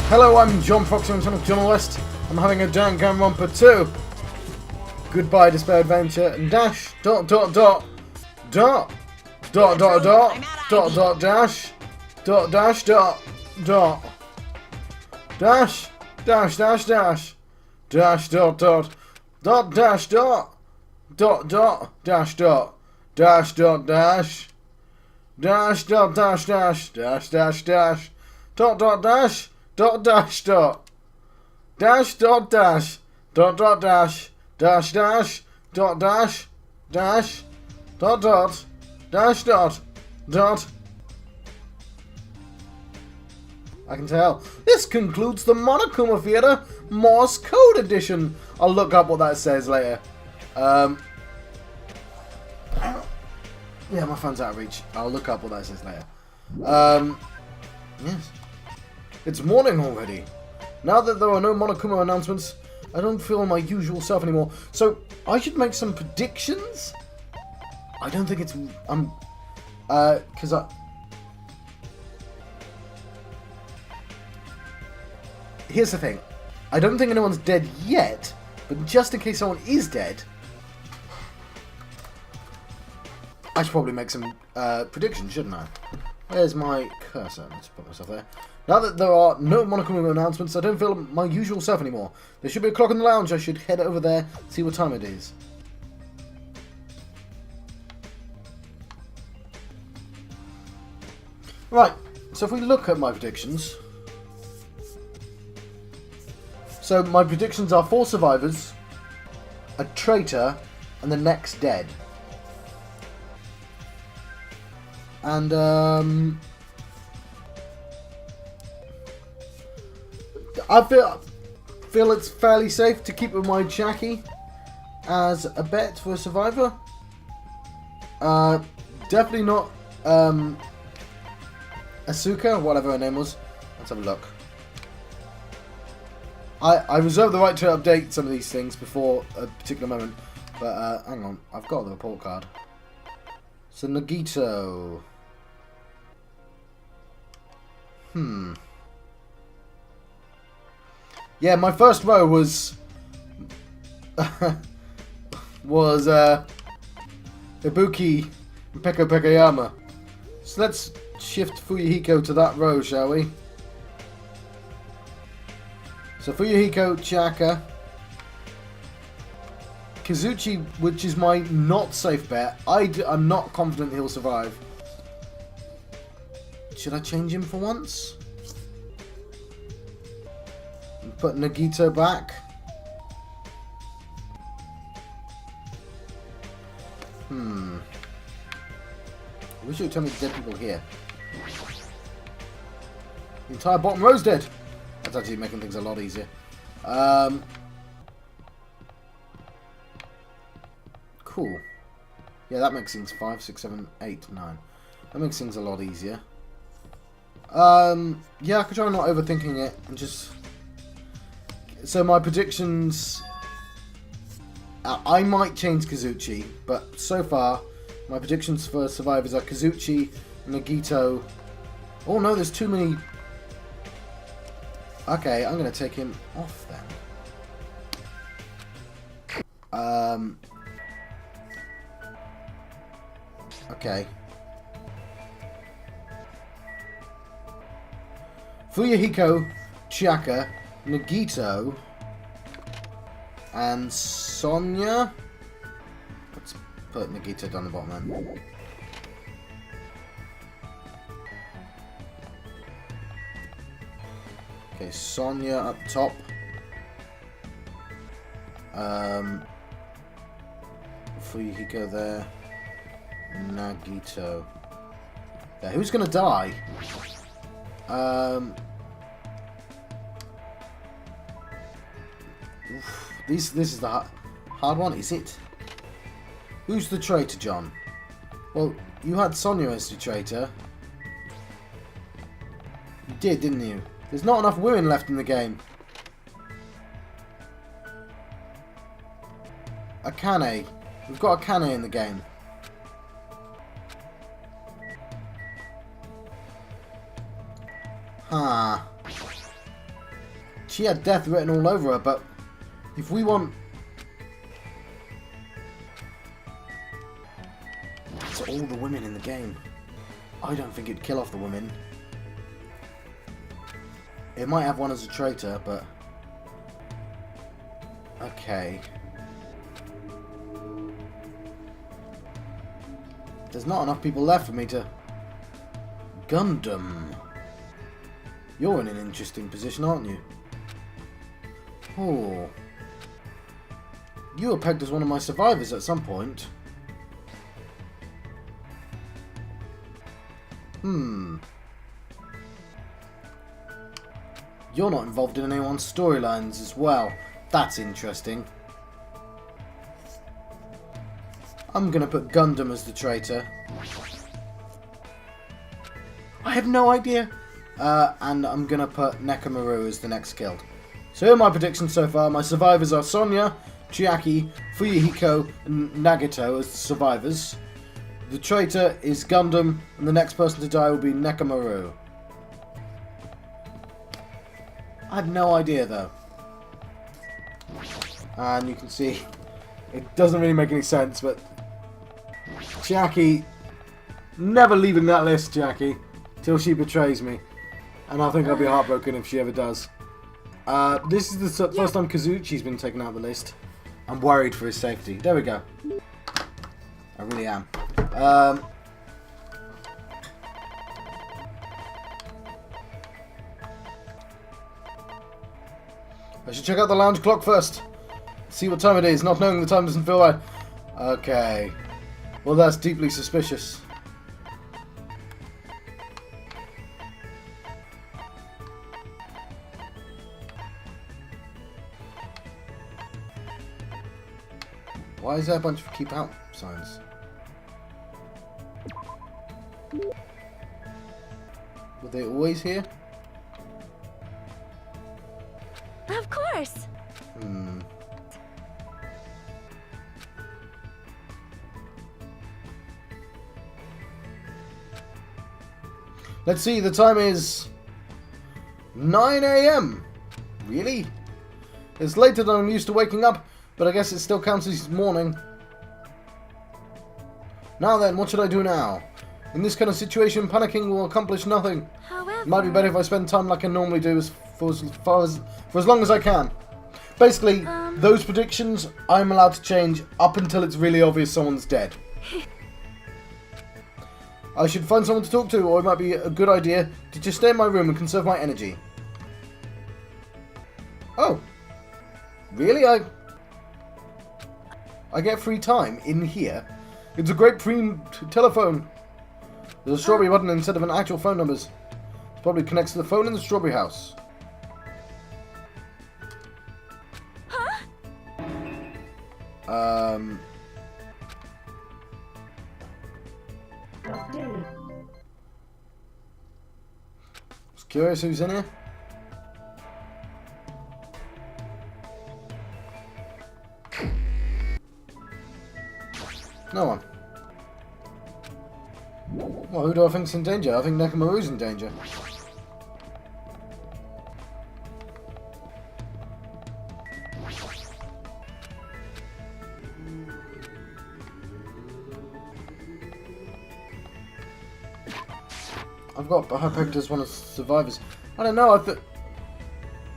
Hello, I'm John Fox, I'm son of John West. I'm having a Danganronpa 2. Goodbye, Despair Adventure, and dash, dot, dash, dot, dash, dash, I can tell. This concludes the Monokuma Theatre Morse Code Edition. I'll look up what that says later. Yeah, my phone's out of reach. I'll look up what that says later. Yes. It's morning already. Now that there are no Monokuma announcements, I don't feel my usual self anymore. So, I should make some predictions? I don't think it's... Here's the thing. I don't think anyone's dead yet, but just in case someone is dead, I should probably make some predictions, shouldn't I? Where's my cursor? Let's put myself there. Now that there are no Monokuma announcements, I don't feel my usual self anymore. There should be a clock in the lounge. I should head over there, see what time it is. Right, so if we look at my predictions... So my predictions are 4 survivors, a traitor, and the next dead. And I feel it's fairly safe to keep with my Jackie as a bet for a survivor. Definitely not Asuka, whatever her name was. Let's have a look. I reserve the right to update some of these things before a particular moment, but hang on, I've got the report card. So Nagito. Yeah, my first row was Ibuki and Peko Pekayama. So let's shift Fuyuhiko to that row, shall we? So Fuyuhiko, Chaka, Kazuchi, which is my not safe bet. I'm not confident he'll survive. Should I change him for once? And put Nagito back? I wish you would tell me the dead people here. The entire bottom row's dead. That's actually making things a lot easier. Cool. Yeah, that makes things 5, 6, 7, 8, 9. That makes things a lot easier. Yeah, I could try not overthinking it and just... So my predictions... I might change Kazuchi, but so far, my predictions for survivors are Kazuchi, Nagito... Oh no, there's too many... Okay, I'm going to take him off then. Okay. Fuyuhiko, Chaka, Nagito, and Sonya. Let's put Nagito down the bottom then. Okay, Sonya up top. Fuyuhiko there. Nagito. Yeah, who's gonna die? This is the hard one, is it? Who's the traitor, John? Well, you had Sonya as the traitor. You did, didn't you? There's not enough women left in the game. Akane. We've got Akane in the game. Huh. she had death written all over her, but if we want... It's all the women in the game. I don't think it'd kill off the women. It might have one as a traitor, but... Okay. There's not enough people left for me to... Gundam. You're in an interesting position, aren't you? Oh. You were pegged as one of my survivors at some point. You're not involved in anyone's storylines as well. That's interesting. I'm gonna put Gundam as the traitor. I have no idea. And I'm gonna put Mechamaru as the next killed. So here are my predictions so far. My survivors are Sonya, Chiaki, Fuyuhiko, and Nagito as the survivors. The traitor is Gundam, and the next person to die will be Mechamaru. I have no idea though. And you can see, it doesn't really make any sense, but Chiaki, never leaving that list, Chiaki, till she betrays me. And I think I'll be heartbroken if she ever does. This is the first time Kazuchi's been taken out of the list. I'm worried for his safety. There we go. I really am. I should check out the lounge clock first. See what time it is. Not knowing the time doesn't feel right. Okay. Well, that's deeply suspicious. Why is there a bunch of keep out signs? Were they always here? Of course. Let's see, the time is 9 AM. Really? It's later than I'm used to waking up, but I guess it still counts as morning. Now then, what should I do now? In this kind of situation, panicking will accomplish nothing. However, It might be better if I spend time like I normally do for as long as I can. Basically, those predictions I'm allowed to change up until it's really obvious someone's dead. I should find someone to talk to, or it might be a good idea to just stay in my room and conserve my energy. Oh. Really? I get free time in here? It's a great free telephone. There's a strawberry button instead of an actual phone numbers. It probably connects to the phone in the strawberry house. Was curious who's in here. No one. Well, who do I think's in danger? I think Mechamaru's in danger. I've got her picked as one of the survivors. I don't know,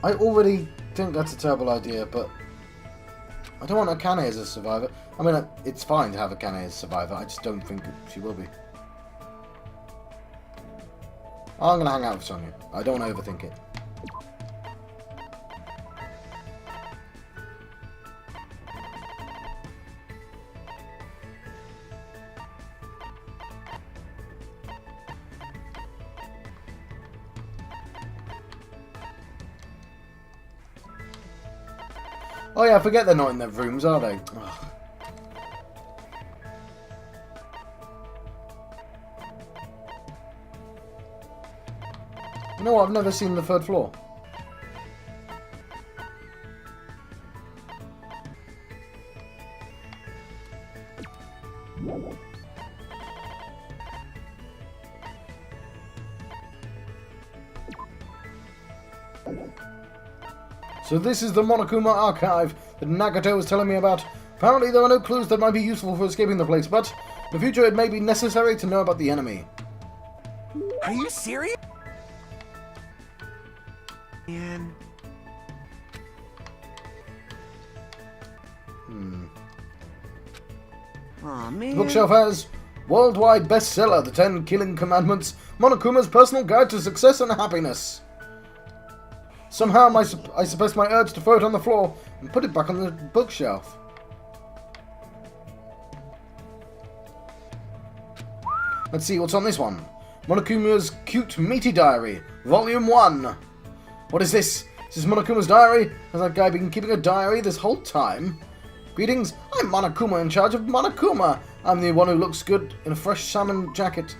I already think that's a terrible idea, but I don't want Akane as a survivor. I mean, it's fine to have Akane as a survivor, I just don't think she will be. I'm going to hang out with Sonya. I don't want to overthink it. Oh yeah, I forget they're not in their rooms, are they? Ugh. You know what? I've never seen the third floor. So this is the Monokuma archive that Nagato was telling me about. Apparently there are no clues that might be useful for escaping the place, but in the future it may be necessary to know about the enemy. Are you serious? Man. Aw, man. The bookshelf has worldwide bestseller, The 10 Killing Commandments, Monokuma's personal guide to success and happiness. Somehow I suppressed my urge to throw it on the floor and put it back on the bookshelf. Let's see what's on this one. Monokuma's Cute Meaty Diary, Volume 1. What is this? Is this Monokuma's diary? Has that guy been keeping a diary this whole time? Greetings, I'm Monokuma in charge of Monokuma. I'm the one who looks good in a fresh salmon jacket.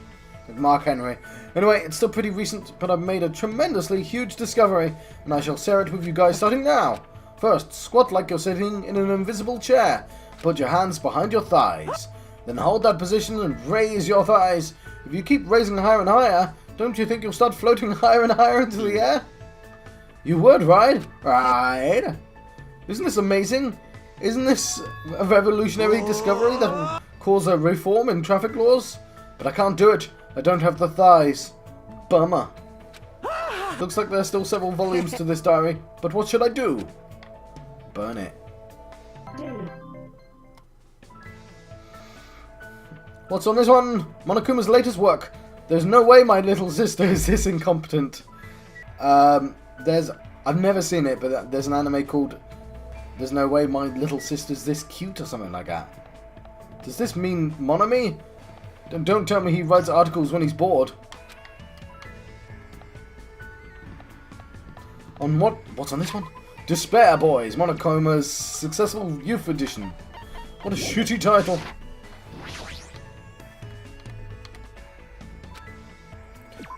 Like Mark Henry. Anyway, it's still pretty recent, but I've made a tremendously huge discovery, and I shall share it with you guys starting now. First, squat like you're sitting in an invisible chair. Put your hands behind your thighs. Then hold that position and raise your thighs. If you keep raising higher and higher, don't you think you'll start floating higher and higher into the air? You would, right? Right. Isn't this amazing? Isn't this a revolutionary discovery that will cause a reform in traffic laws? But I can't do it. I don't have the thighs. Bummer. Looks like there's still several volumes to this diary, but what should I do? Burn it. What's on this one? Monokuma's latest work. There's no way my little sister is this incompetent. I've never seen it, but there's an anime called There's No Way My Little Sister's This Cute or something like that. Does this mean Monomi? Don't tell me he writes articles when he's bored. On what? What's on this one? Despair Boys, Monokuma's successful youth edition. What a shitty title.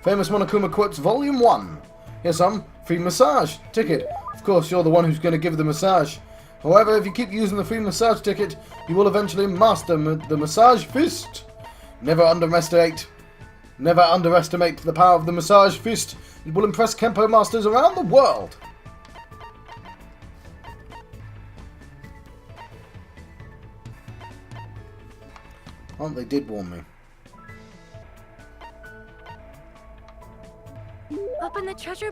Famous Monokuma Quotes Volume 1. Here's some. Free massage ticket. Of course, you're the one who's going to give the massage. However, if you keep using the free massage ticket, you will eventually master the massage fist. Never underestimate the power of the massage fist. It will impress Kempo masters around the world. Oh, they did warn me. Open the treasure.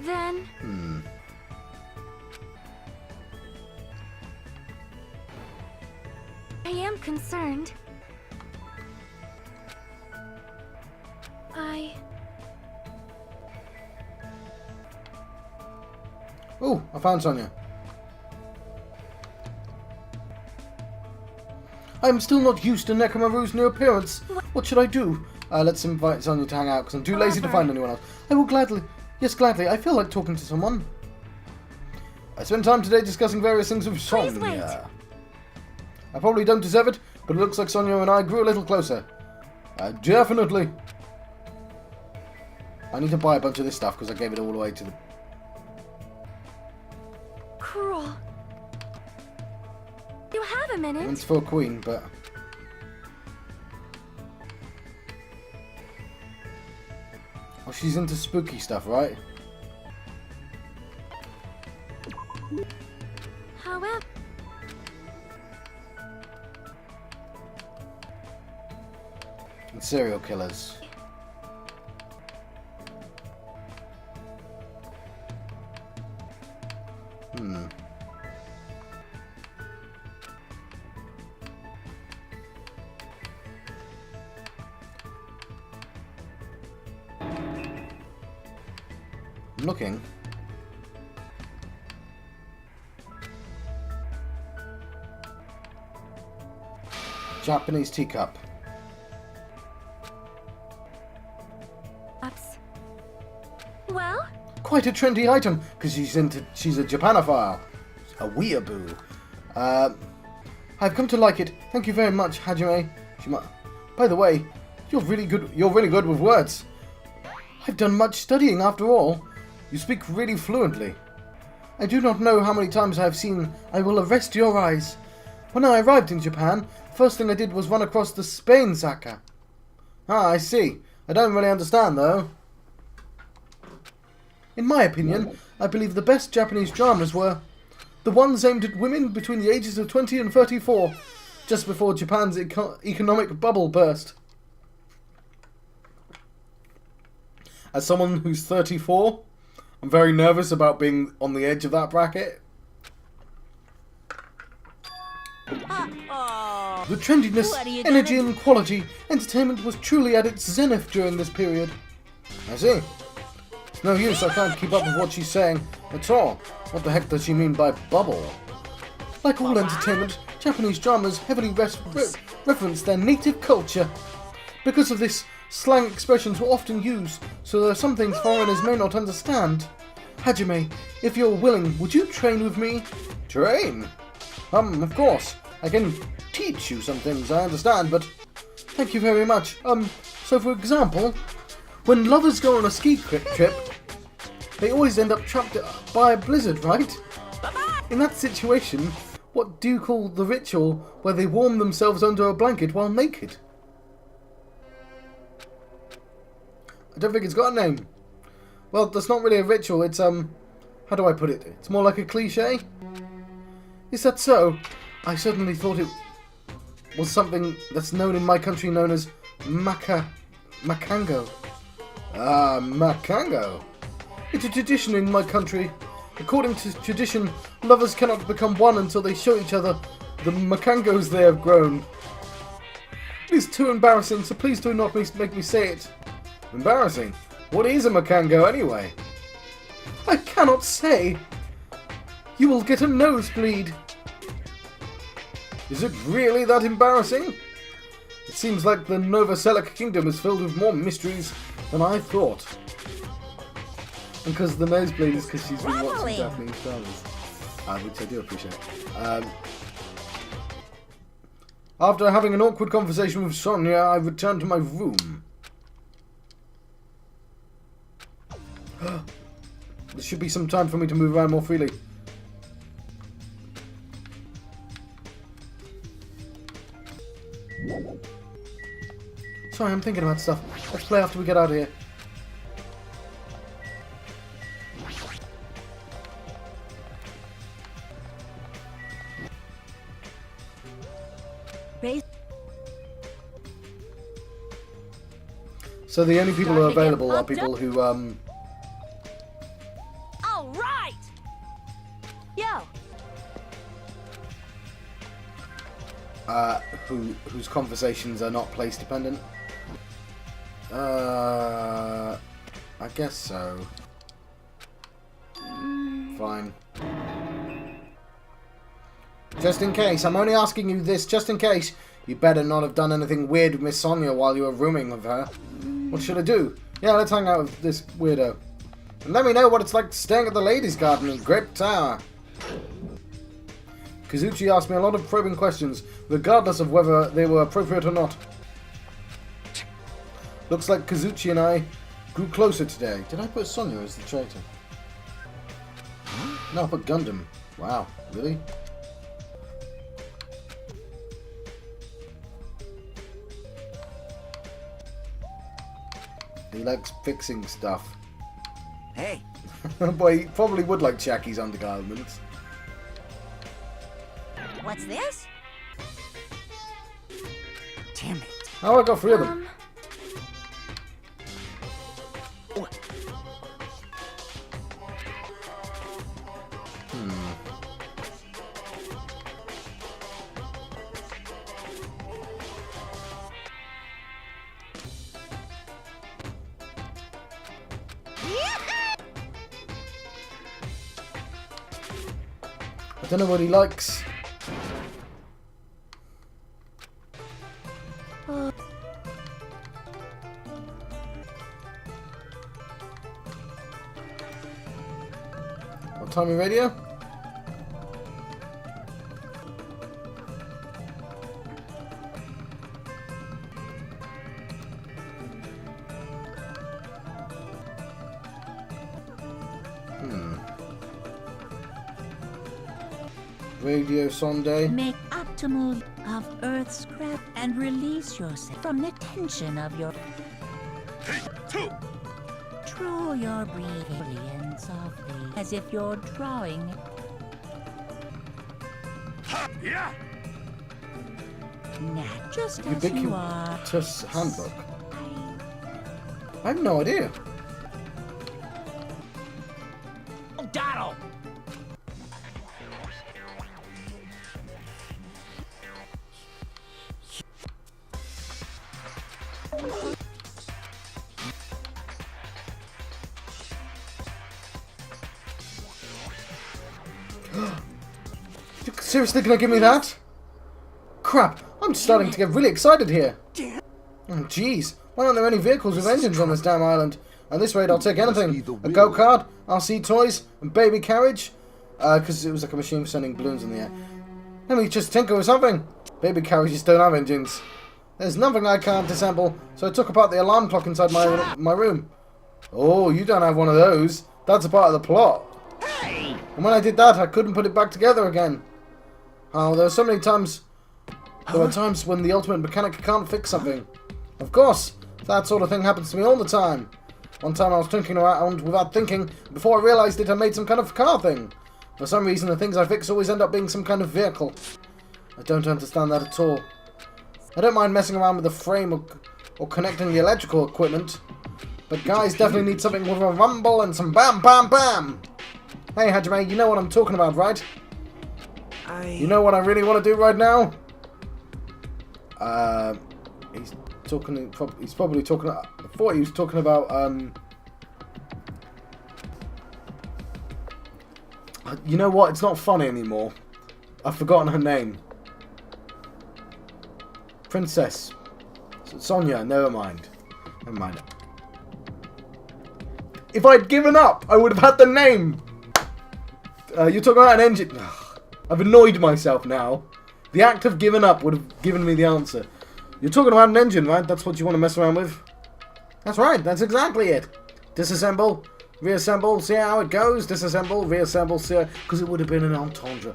Then. I am concerned. Oh, I found Sonia. I'm still not used to Mechamaru's new appearance. What should I do? Let's invite Sonia to hang out, because I'm too lazy to find anyone else. I will gladly. Yes, gladly. I feel like talking to someone. I spent time today discussing various things with Sonia. I probably don't deserve it, but it looks like Sonia and I grew a little closer. Definitely. I need to buy a bunch of this stuff, because I gave it all away to the... Cruel. You have a minute. It's for a queen, but... Oh, she's into spooky stuff, right? However... And serial killers. I'm looking. Japanese teacup. Well? Quite a trendy item, because she's a Japanophile. A weeaboo. I've come to like it. Thank you very much, Hajime. By the way, you're really good with words. I've done much studying after all. You speak really fluently. I do not know how many times I have seen I will arrest your eyes. When I arrived in Japan, the first thing I did was run across the Spain Saka. Ah, I see. I don't really understand, though. In my opinion, I believe the best Japanese dramas were the ones aimed at women between the ages of 20 and 34, just before Japan's economic bubble burst. As someone who's 34, I'm very nervous about being on the edge of that bracket. The trendiness, energy and quality, entertainment was truly at its zenith during this period. I see. It's no use, I can't keep up with what she's saying at all. What the heck does she mean by bubble? Like all entertainment, Japanese dramas heavily reference their native culture. Because of this, slang expressions were often used, so there are some things foreigners may not understand. Hajime, if you're willing, would you train with me? Train? Of course. I can teach you some things, I understand, but... Thank you very much. So for example, when lovers go on a ski trip, they always end up trapped by a blizzard, right? In that situation, what do you call the ritual where they warm themselves under a blanket while naked? I don't think it's got a name. Well, that's not really a ritual, it's, how do I put it? It's more like a cliche? Is that so? I certainly thought it was something that's known in my country known as Makango. Ah, Makango. It's a tradition in my country. According to tradition, lovers cannot become one until they show each other the Makangos they have grown. It is too embarrassing, so please do not make me say it. Embarrassing? What is a Makango anyway? I cannot say. You will get a nosebleed. Is it really that embarrassing? It seems like the Nova Selic Kingdom is filled with more mysteries than I thought. And because the nosebleed is because she's been watching Japanese dramas. Which I do appreciate. After having an awkward conversation with Sonia, I returned to my room. There should be some time for me to move around more freely. Sorry, I'm thinking about stuff. Let's play after we get out of here. So the only people who are available are people who, All right. Yo. whose conversations are not place dependent. I guess so. Fine. Just in case, I'm only asking you this just in case. You better not have done anything weird with Miss Sonia while you were rooming with her. What should I do? Yeah, let's hang out with this weirdo. And let me know what it's like staying at the ladies' garden in Grape Tower. Kazuchi asked me a lot of probing questions, regardless of whether they were appropriate or not. Looks like Kazuchi and I grew closer today. Did I put Sonia as the traitor? No, I put Gundam. Wow, really? He likes fixing stuff. Hey. But he probably would like Chaki's undergarments. What's this? Damn it. Oh, I got 3 of them. I don't know what he likes. What time radio? Radio Sonde. Make optimal of Earth's scrap and release yourself from the tension of your... Draw your breathing and softly, as if you're drawing. Yeah. Nah, just as you are. Ubiquitous handbook. I have no idea. Donald. You seriously gonna give me that? Crap, I'm starting to get really excited here. Oh jeez, why aren't there any vehicles with engines on this damn island? At this rate, I'll take anything. A go-kart, RC toys, and baby carriage. Because it was like a machine for sending balloons in the air. Let me just tinker with something. Baby carriages don't have engines. There's nothing I can't disassemble, so I took apart the alarm clock inside my room. Oh, you don't have one of those. That's a part of the plot. And when I did that, I couldn't put it back together again. Oh, there were so many times... There are times when the ultimate mechanic can't fix something. Of course, that sort of thing happens to me all the time. One time I was tinkering around without thinking, before I realised it, I made some kind of car thing. For some reason, the things I fix always end up being some kind of vehicle. I don't understand that at all. I don't mind messing around with the frame or connecting the electrical equipment, but guys definitely need something with a rumble and some bam bam bam! Hey Hajime, you know what I'm talking about, right? You know what I really want to do right now? He's probably talking... I thought he was talking about, you know what? It's not funny anymore. I've forgotten her name. Princess. Sonia, never mind. Never mind. If I'd given up, I would have had the name! You're talking about an engine... I've annoyed myself now. The act of giving up would have given me the answer. You're talking about an engine, right? That's what you want to mess around with? That's right, that's exactly it. Disassemble, reassemble, see how it goes. Disassemble, reassemble, see how... Because it would have been an entendre.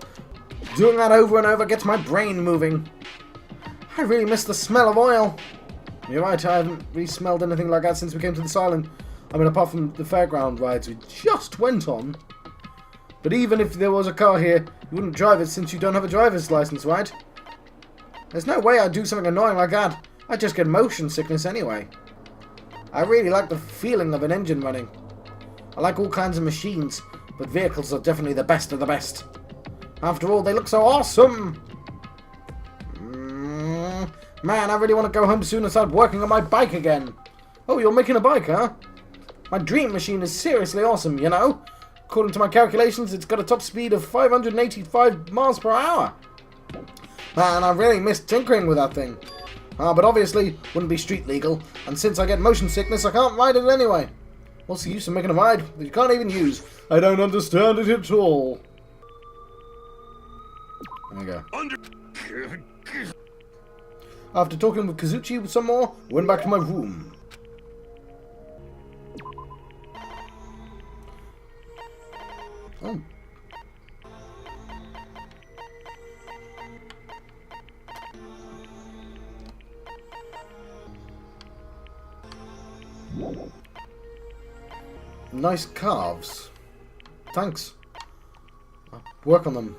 Doing that over and over gets my brain moving. I really miss the smell of oil. You're right, I haven't really smelled anything like that since we came to this island. I mean, apart from the fairground rides we just went on. But even if there was a car here, you wouldn't drive it since you don't have a driver's license, right? There's no way I'd do something annoying like that. I'd just get motion sickness anyway. I really like the feeling of an engine running. I like all kinds of machines, but vehicles are definitely the best of the best. After all, they look so awesome! Man, I really want to go home soon and start working on my bike again. Oh, you're making a bike, huh? My dream machine is seriously awesome, you know? According to my calculations, it's got a top speed of 585 miles per hour. Man, I really miss tinkering with that thing. But obviously, wouldn't be street legal, and since I get motion sickness, I can't ride it anyway. What's the use of making a ride that you can't even use? I don't understand it at all. There we go. After talking with Kazuchi some more, I went back to my room. Oh. Nice calves. Thanks. I'll work on them.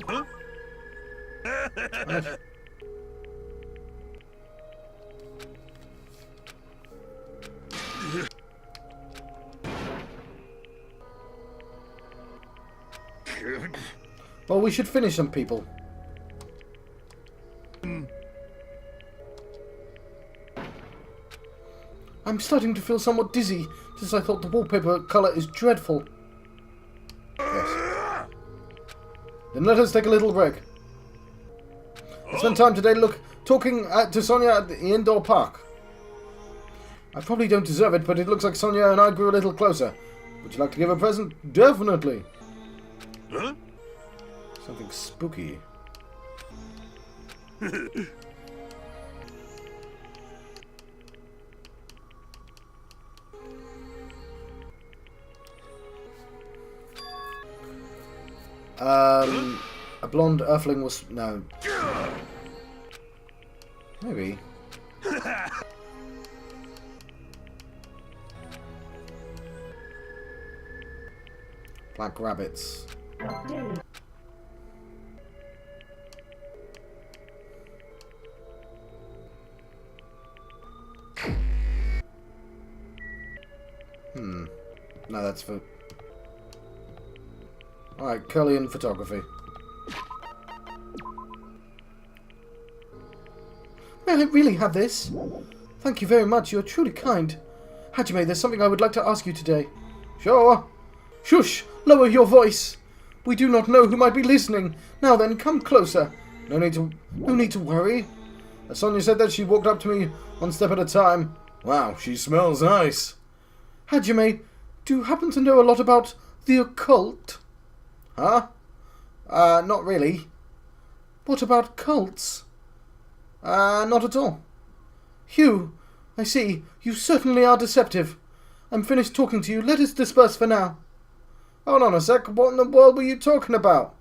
Huh? Well, we should finish some people. I'm starting to feel somewhat dizzy, since I thought the wallpaper colour is dreadful. Yes. Then let us take a little break. I spent time today talking to Sonia at the indoor park. I probably don't deserve it, but it looks like Sonia and I grew a little closer. Would you like to give a present? Definitely. Huh? Something spooky. A blonde earthling was... no. Maybe. Black rabbits. No, that's for... Alright, Curlian photography. May I really have this? Thank you very much, you're truly kind. Hajime, there's something I would like to ask you today. Sure. Shush! Lower your voice! We do not know who might be listening. Now then, come closer. No need to worry. Sonia said that she walked up to me one step at a time. Wow, she smells nice. Hajime, do you happen to know a lot about the occult? Huh? Not really. What about cults? Not at all. Hugh, I see. You certainly are deceptive. I'm finished talking to you. Let us disperse for now. Hold on a sec. What in the world were you talking about?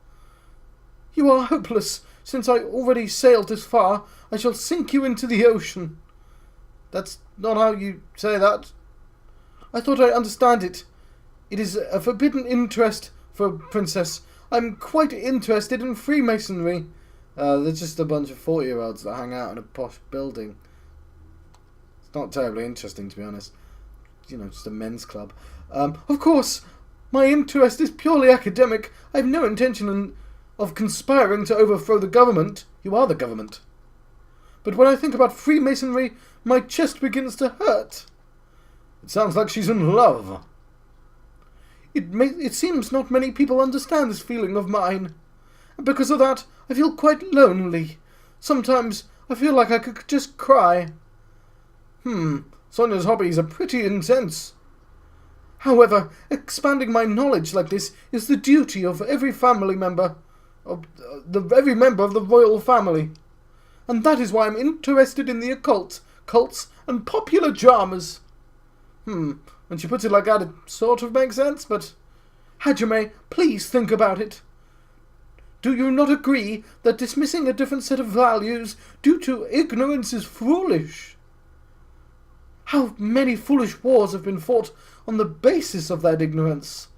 You are hopeless. Since I already sailed this far, I shall sink you into the ocean. That's not how you say that. I thought I understand it. It is a forbidden interest for a princess. I'm quite interested in Freemasonry. They're just a bunch of 40-year-olds that hang out in a posh building. It's not terribly interesting, to be honest. You know, just a men's club. Of course, my interest is purely academic. I have no intention of conspiring to overthrow the government. You are the government. But when I think about Freemasonry, my chest begins to hurt. It sounds like she's in love. It seems not many people understand this feeling of mine. And because of that, I feel quite lonely. Sometimes I feel like I could just cry. Sonia's hobbies are pretty intense. However, expanding my knowledge like this is the duty of every family member, every member of the royal family. And that is why I'm interested in the occult, cults, and popular dramas. When she puts it like that, it sort of makes sense, but... Hajime, please think about it. Do you not agree that dismissing a different set of values due to ignorance is foolish? How many foolish wars have been fought on the basis of that ignorance?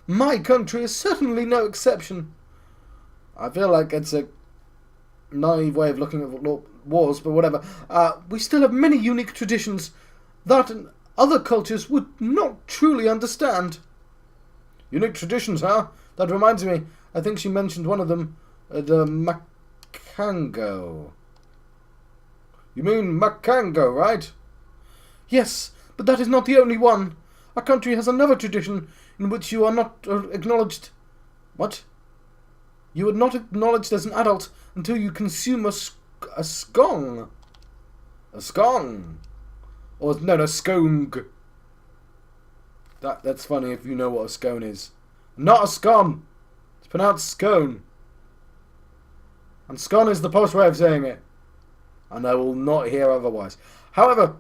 My country is certainly no exception. I feel like it's a naive way of looking at wars, but whatever. We still have many unique traditions that other cultures would not truly understand. Unique traditions, huh? That reminds me, I think she mentioned one of them, the Makango. You mean Makango, right? Yes, but that is not the only one. Our country has another tradition in which you are not acknowledged... What? You are not acknowledged as an adult until you consume a scone. A scone. Or, no, skong. That's funny if you know what a scone is. Not a scone. It's pronounced scone. And scone is the posh way of saying it. And I will not hear otherwise. However,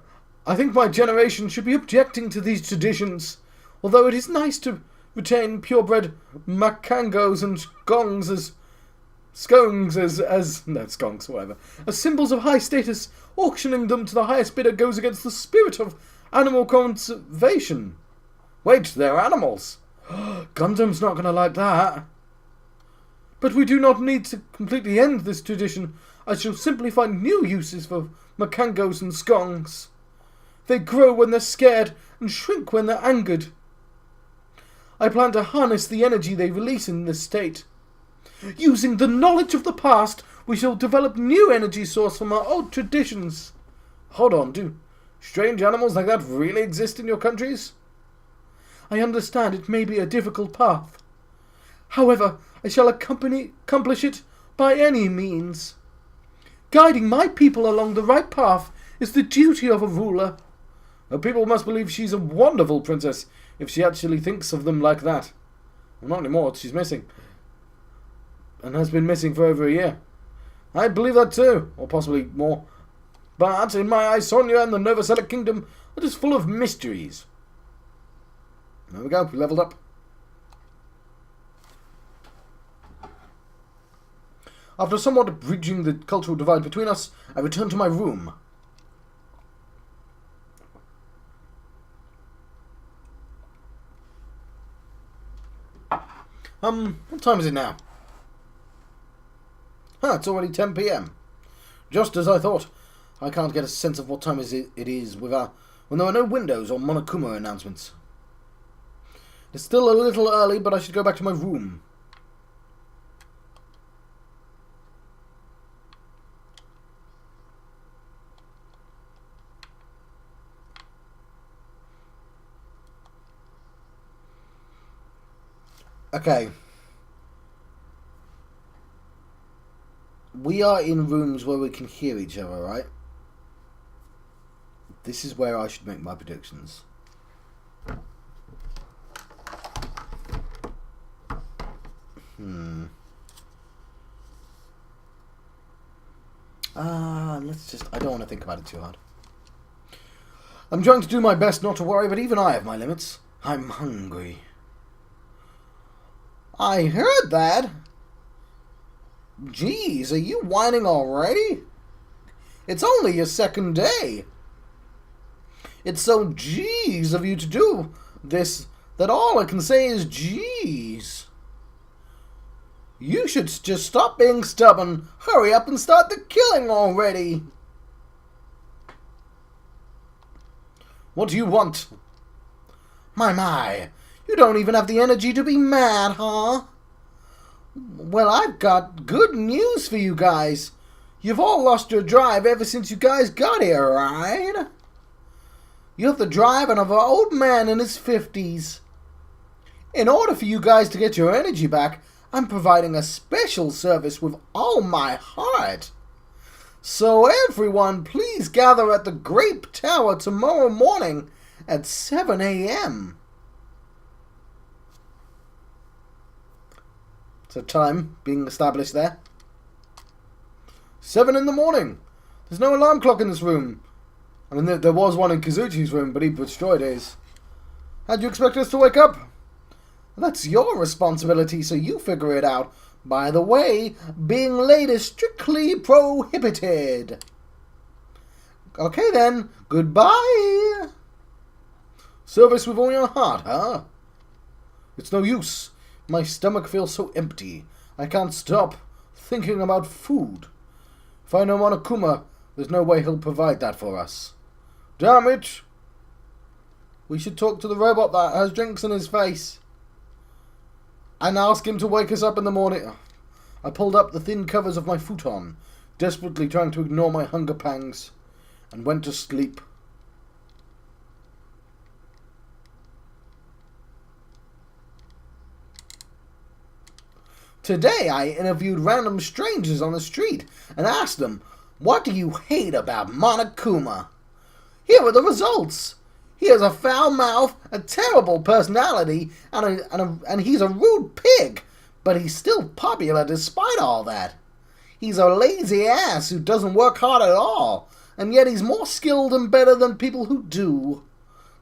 I think my generation should be objecting to these traditions. Although it is nice to retain purebred macangos and scones as... scones as... no, scones, whatever. As symbols of high status, auctioning them to the highest bidder goes against the spirit of animal conservation. Wait, they're animals. Gundam's not going to like that. But we do not need to completely end this tradition. I shall simply find new uses for macangos and scones. They grow when they're scared and shrink when they're angered. I plan to harness the energy they release in this state. Using the knowledge of the past, we shall develop new energy source from our old traditions. Hold on, do strange animals like that really exist in your countries? I understand it may be a difficult path. However, I shall accomplish it by any means. Guiding my people along the right path is the duty of a ruler. Her people must believe she's a wonderful princess if she actually thinks of them like that. Well, not anymore, she's missing. and has been missing for over a year. I believe that too, or possibly more. But in my eyes, Sonia and the Novoselic Kingdom are just full of mysteries. There we go, we leveled up. After somewhat bridging the cultural divide between us, I returned to my room. What time is it now? It's already 10 PM. Just as I thought. I can't get a sense of what time it is when there are no windows or Monokuma announcements. It's still a little early, but I should go back to my room. Okay. We are in rooms where we can hear each other, right? This is where I should make my predictions. I don't want to think about it too hard. I'm trying to do my best not to worry, but even I have my limits. I'm hungry. I heard that. Jeez, are you whining already? It's only your second day. It's so jeez of you to do this that all I can say is jeez. You should just stop being stubborn, hurry up and start the killing already. What do you want? My, you don't even have the energy to be mad, huh? Well, I've got good news for you guys. You've all lost your drive ever since you guys got here, right? You have the driving of an old man in his 50s. In order for you guys to get your energy back, I'm providing a special service with all my heart. So everyone, please gather at the Grape Tower tomorrow morning at 7 a.m. So time being established there. 7 in the morning. There's no alarm clock in this room. I mean, there was one in Kazuchi's room, but he destroyed his. How'd you expect us to wake up? That's your responsibility, so you figure it out. By the way, being late is strictly prohibited. Okay then, goodbye. Service with all your heart, huh? It's no use. My stomach feels so empty. I can't stop thinking about food. If I know Monokuma, there's no way he'll provide that for us. Damn it! We should talk to the robot that has drinks in his face. And ask him to wake us up in the morning. I pulled up the thin covers of my futon, desperately trying to ignore my hunger pangs, and went to sleep. Today I interviewed random strangers on the street and asked them, what do you hate about Monokuma? Here are the results. He has a foul mouth, a terrible personality, and he's a rude pig, but he's still popular despite all that. He's a lazy ass who doesn't work hard at all, and yet he's more skilled and better than people who do.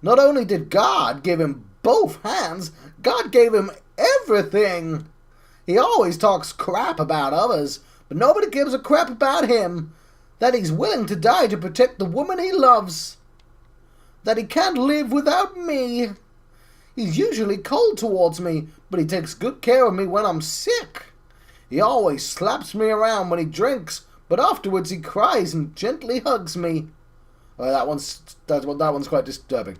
Not only did God give him both hands, God gave him everything. He always talks crap about others, but nobody gives a crap about him. That he's willing to die to protect the woman he loves. That he can't live without me. He's usually cold towards me, but he takes good care of me when I'm sick. He always slaps me around when he drinks, but afterwards he cries and gently hugs me. Oh, that one's quite disturbing.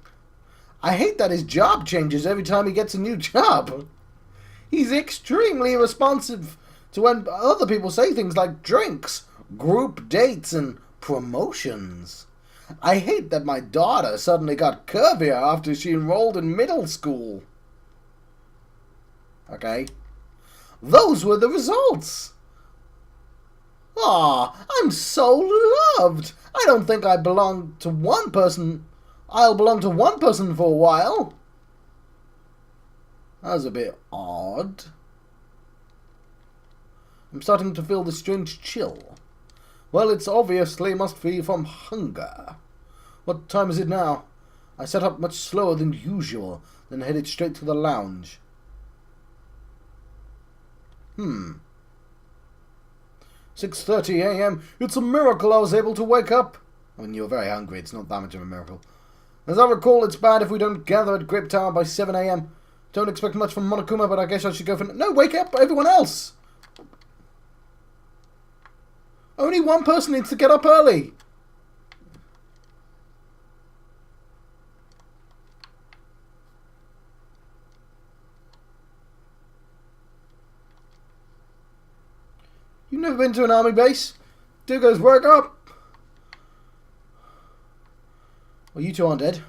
I hate that his job changes every time he gets a new job. He's extremely responsive to when other people say things like drinks, group dates, and promotions. I hate that my daughter suddenly got curvier after she enrolled in middle school. Okay. Those were the results. Aw, I'm so loved. I don't think I belong to one person. I'll belong to one person for a while. That was a bit odd. I'm starting to feel this strange chill. Well, it's obviously must be from hunger. What time is it now? I set up much slower than usual, then headed straight to the lounge. 6:30 a.m. It's a miracle I was able to wake up. I mean, you're very hungry. It's not that much of a miracle. As I recall, it's bad if we don't gather at Grip Tower by 7 a.m. Don't expect much from Monokuma, but I guess I should go for... No, wake up everyone else! Only one person needs to get up early. You've never been to an army base? Dugo's work up! Well, you two aren't dead.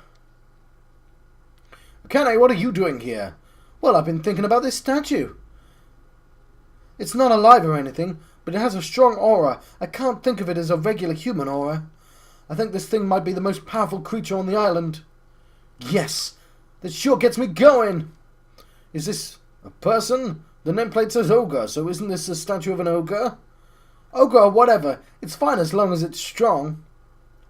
Akane, what are you doing here? Well, I've been thinking about this statue. It's not alive or anything, but it has a strong aura. I can't think of it as a regular human aura. I think this thing might be the most powerful creature on the island. Yes! That sure gets me going! Is this a person? The nameplate says ogre, so isn't this a statue of an ogre? Ogre or whatever. It's fine as long as it's strong.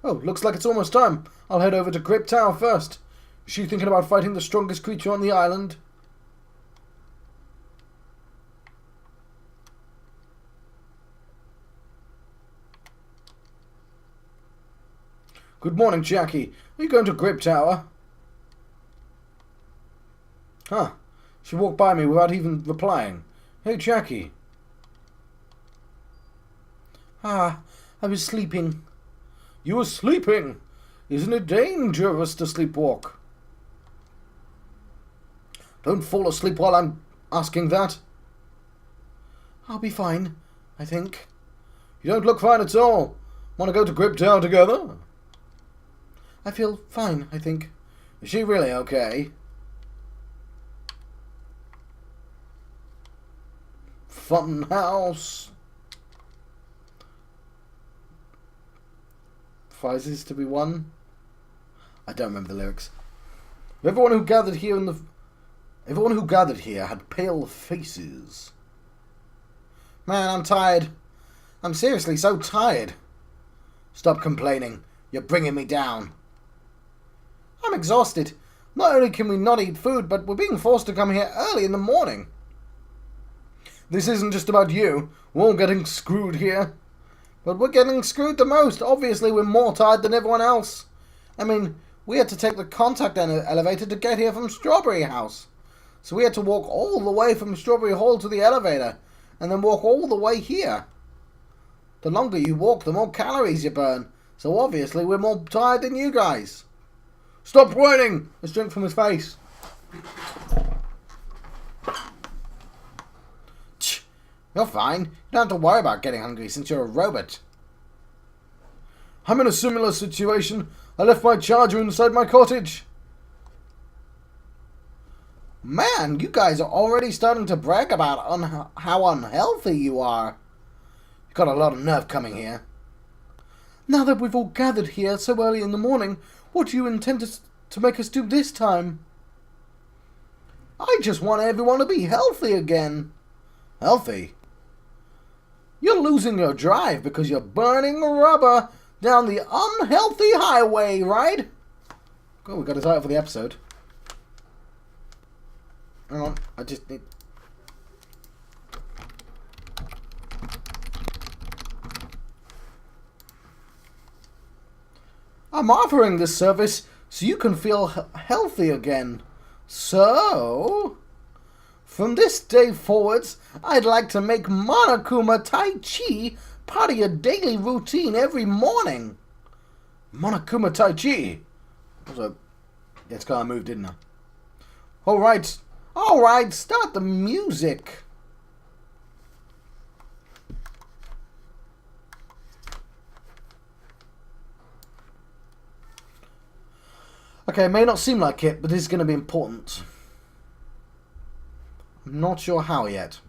Oh, looks like it's almost time. I'll head over to Grip Tower first. Is she thinking about fighting the strongest creature on the island? Good morning, Jackie. Are you going to Grip Tower? Huh. She walked by me without even replying. Hey, Jackie. Ah, I was sleeping. You were sleeping? Isn't it dangerous to sleepwalk? Don't fall asleep while I'm asking that. I'll be fine, I think. You don't look fine at all. Want to go to Grip Tower together? I feel fine, I think. Is she really okay? Fun house. Prizes to be won. I don't remember the lyrics. Everyone who gathered here had pale faces. Man, I'm tired. I'm seriously so tired. Stop complaining. You're bringing me down. I'm exhausted. Not only can we not eat food, but we're being forced to come here early in the morning. This isn't just about you. We're all getting screwed here. But we're getting screwed the most. Obviously, we're more tired than everyone else. I mean, we had to take the contact elevator to get here from Strawberry House. So we had to walk all the way from Strawberry Hall to the elevator, and then walk all the way here. The longer you walk, the more calories you burn. So obviously, we're more tired than you guys. Stop whining! Let's drink from his face. You're fine. You don't have to worry about getting hungry since you're a robot. I'm in a similar situation. I left my charger inside my cottage. Man, you guys are already starting to brag about how unhealthy you are. You've got a lot of nerve coming here. Now that we've all gathered here so early in the morning, what do you intend to make us do this time? I just want everyone to be healthy again. Healthy? You're losing your drive because you're burning rubber down the unhealthy highway, right? Oh, we got a title for the episode. Hang on, I just need... I'm offering this service so you can feel healthy again. So... from this day forwards, I'd like to make Monokuma Tai Chi part of your daily routine every morning. Monokuma Tai Chi. Also, it's kind of moved, didn't I? Alright, start the music. Okay, it may not seem like it, but this is going to be important. I'm not sure how yet.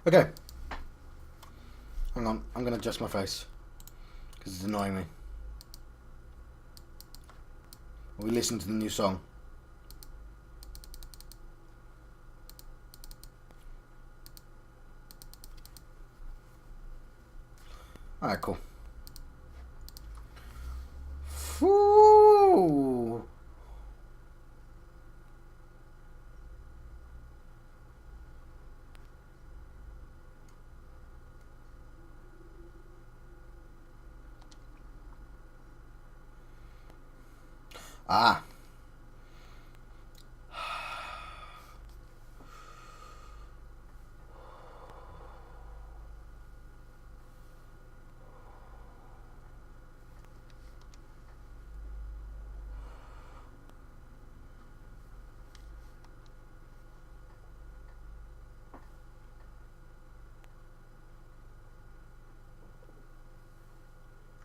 Okay. Hang on, I'm going to adjust my face. Because it's annoying me. We listen to the new song. Alright, cool. Whew. Ah.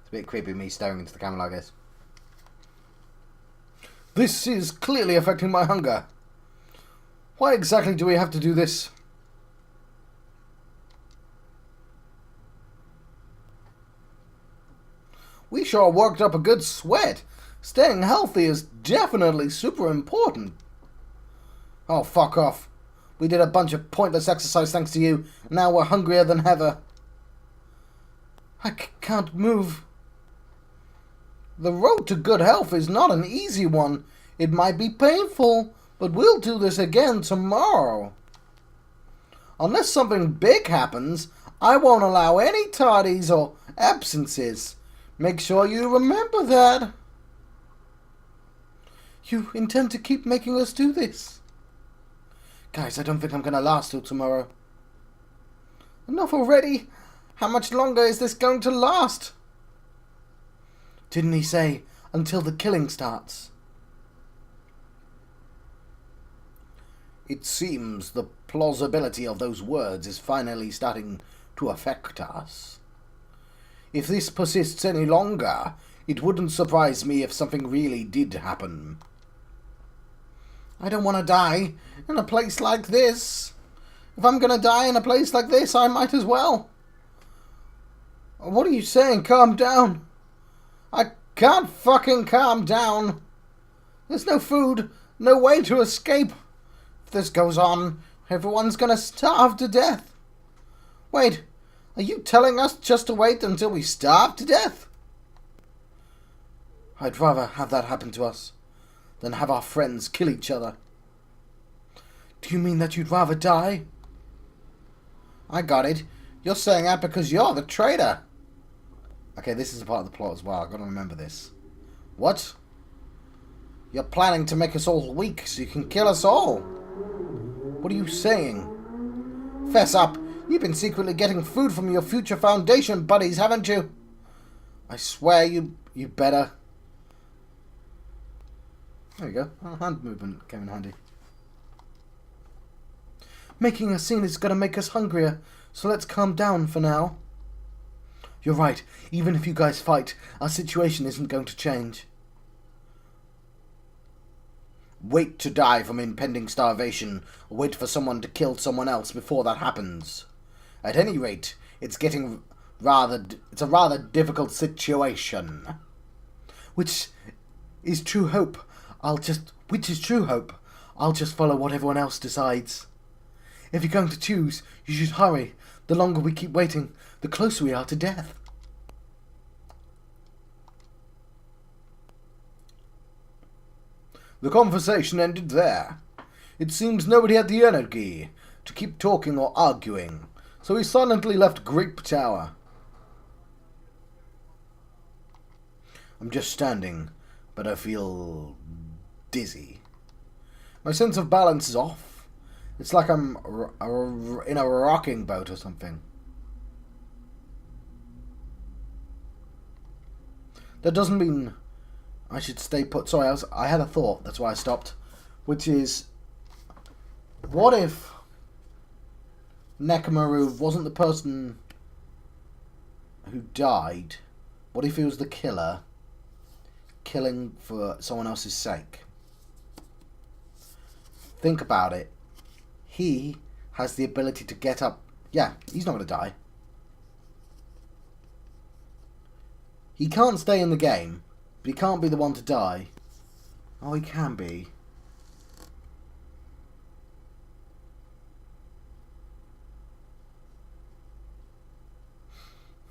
It's a bit creepy me staring into the camera like this. This is clearly affecting my hunger. Why exactly do we have to do this? We sure worked up a good sweat. Staying healthy is definitely super important. Oh, fuck off. We did a bunch of pointless exercise thanks to you. Now we're hungrier than ever. I can't move. The road to good health is not an easy one. It might be painful, but we'll do this again tomorrow. Unless something big happens, I won't allow any tardies or absences. Make sure you remember that. You intend to keep making us do this? Guys, I don't think I'm going to last till tomorrow. Enough already. How much longer is this going to last? Didn't he say, until the killing starts? It seems the plausibility of those words is finally starting to affect us. If this persists any longer, it wouldn't surprise me if something really did happen. I don't want to die in a place like this. If I'm going to die in a place like this, I might as well. What are you saying? Calm down. I can't fucking calm down. There's no food, no way to escape. If this goes on, everyone's gonna starve to death. Wait, are you telling us just to wait until we starve to death? I'd rather have that happen to us than have our friends kill each other. Do you mean that you'd rather die? I got it. You're saying that because you're the traitor. Okay, this is a part of the plot as well. I've got to remember this. What? You're planning to make us all weak so you can kill us all. What are you saying? Fess up. You've been secretly getting food from your future Foundation buddies, haven't you? I swear you better. There you go. Hand movement came in handy. Making a scene is going to make us hungrier, so let's calm down for now. You're right. Even if you guys fight, our situation isn't going to change. Wait to die from impending starvation, or wait for someone to kill someone else before that happens. At any rate, it's a rather difficult situation. Which is true hope. Which is true hope. I'll just follow what everyone else decides. If you're going to choose, you should hurry. The longer we keep waiting, the closer we are to death. The conversation ended there. It seems nobody had the energy to keep talking or arguing, so he silently left Grape Tower. I'm just standing, but I feel dizzy. My sense of balance is off. It's like I'm in a rocking boat or something. That doesn't mean I should stay put. Sorry, I had a thought. That's why I stopped. Which is, what if Mechamaru wasn't the person who died? What if he was the killer, killing for someone else's sake? Think about it. He has the ability to get up Yeah, he's not going to die. He can't stay in the game, but he can't be the one to die. Oh, he can be.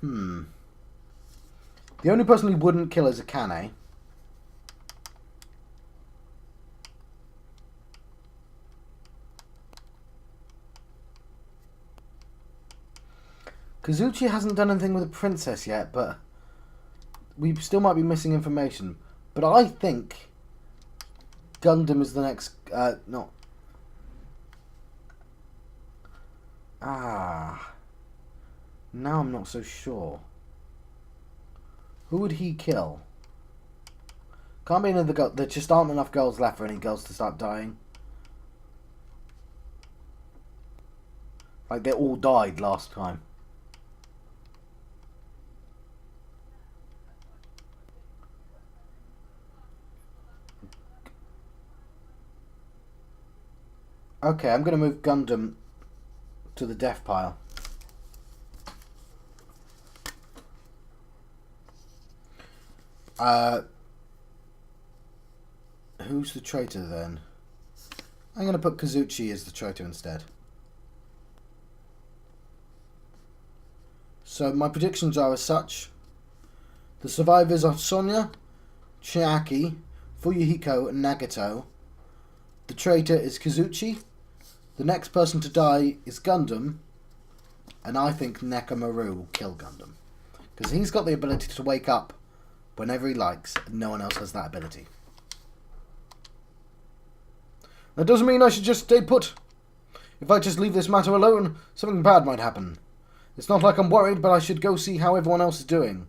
The only person he wouldn't kill is Akane. Kazuchi hasn't done anything with the princess yet, but we still might be missing information. But I think Gundam is the next... not... Now I'm not so sure. Who would he kill? Can't be any of the girls. There just aren't enough girls left for any girls to start dying. Like, they all died last time. Okay, I'm going to move Gundam to the death pile. Who's the traitor then? I'm going to put Kazuchi as the traitor instead. So my predictions are as such. The survivors are Sonya, Chiaki, Fuyuhiko and Nagato. The traitor is Kazuchi. The next person to die is Gundam. And I think Mechamaru will kill Gundam. Because he's got the ability to wake up whenever he likes, and no one else has that ability. That doesn't mean I should just stay put. If I just leave this matter alone, something bad might happen. It's not like I'm worried, but I should go see how everyone else is doing.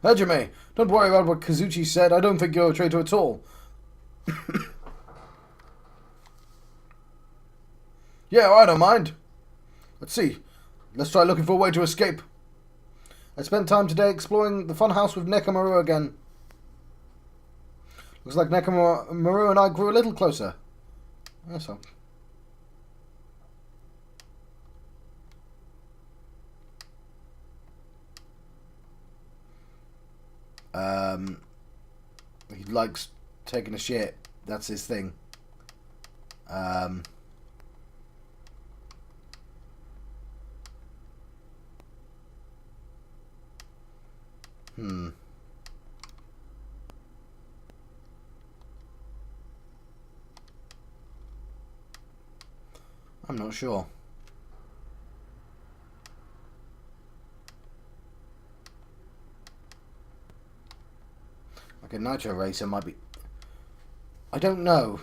Hajime, don't worry about what Kazuchi said. I don't think you're a traitor at all. Yeah, I don't mind. Let's see. Let's try looking for a way to escape. I spent time today exploring the funhouse with Mechamaru again. Looks like Mechamaru and I grew a little closer. That's all. He likes taking a shit. That's his thing. I'm not sure. Like a Nitro Racer might be... I don't know.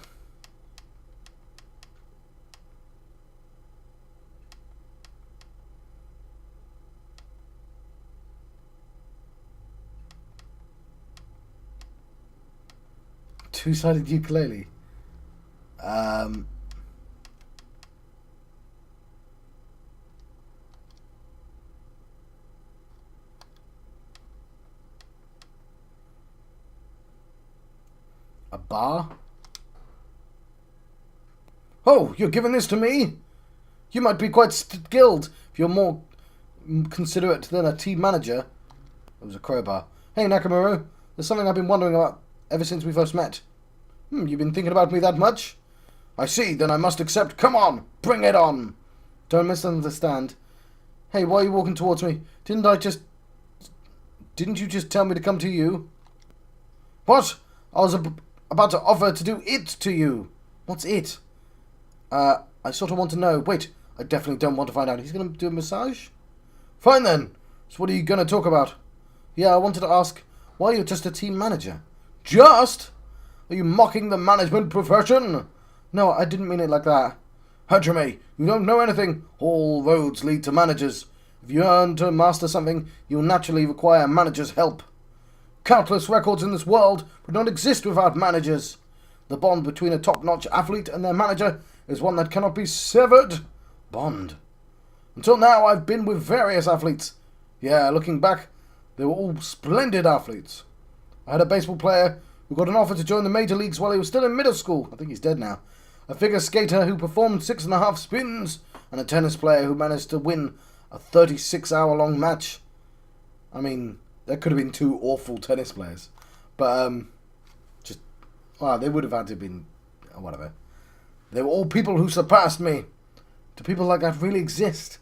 Two-sided ukulele. A bar? Oh, you're giving this to me? You might be quite skilled if you're more considerate than a team manager. It was a crowbar. Hey, Nakamura, there's something I've been wondering about ever since we first met. You've been thinking about me that much? I see, then I must accept. Come on, bring it on. Don't misunderstand. Hey, why are you walking towards me? Didn't you just tell me to come to you? What? I was about to offer to do it to you. What's it? I sort of want to know. Wait, I definitely don't want to find out. He's going to do a massage? Fine then. So what are you going to talk about? Yeah, I wanted to ask, why are you just a team manager? Just? Are you mocking the management profession? No, I didn't mean it like that. Hajime, you don't know anything. All roads lead to managers. If you learn to master something, you will naturally require a manager's help. Countless records in this world would not exist without managers. The bond between a top-notch athlete and their manager is one that cannot be severed. Bond. Until now, I've been with various athletes. Yeah, looking back, They were all splendid athletes. I had a baseball player who got an offer to join the major leagues while he was still in middle school. I think he's dead now. A figure skater who performed 6.5 spins, and a tennis player who managed to win a 36-hour-long match. I mean, there could have been 2 awful tennis players. But, they would have had to have been, whatever. They were all people who surpassed me. Do people like that really exist?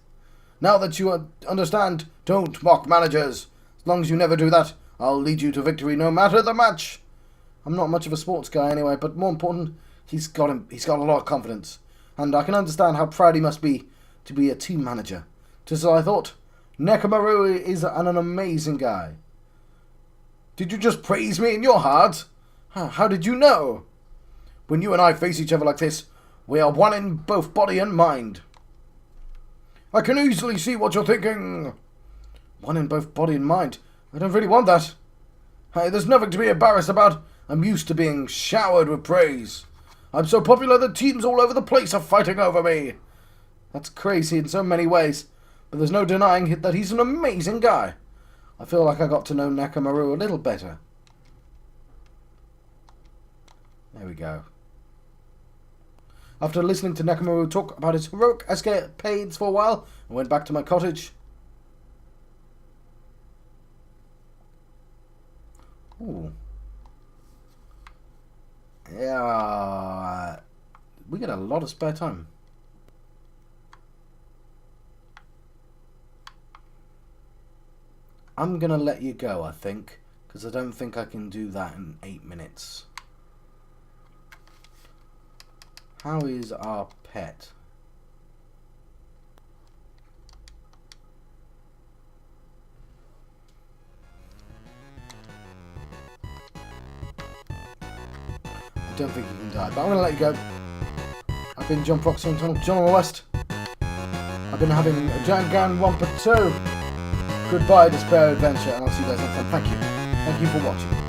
Now that you understand, don't mock managers. As long as you never do that, I'll lead you to victory no matter the match. I'm not much of a sports guy anyway, but more important, he's got a lot of confidence. And I can understand how proud he must be to be a team manager. Just as I thought, Mechamaru is an amazing guy. Did you just praise me in your heart? How did you know? When you and I face each other like this, we are one in both body and mind. I can easily see what you're thinking. One in both body and mind? I don't really want that. Hey, there's nothing to be embarrassed about. I'm used to being showered with praise. I'm so popular that teams all over the place are fighting over me. That's crazy in so many ways, but there's no denying that he's an amazing guy. I feel like I got to know Mechamaru a little better. There we go. After listening to Mechamaru talk about his heroic escapades for a while, I went back to my cottage. Ooh. Yeah. We get a lot of spare time. I'm gonna let you go, I think, because I don't think I can do that in 8 minutes. How is our pet? I don't think he can die, but I'm going to let you go. I've been John Proxy and John West. I've been having a Danganronpa 2. Goodbye, Despair Adventure, and I'll see you guys next time. Thank you. Thank you for watching.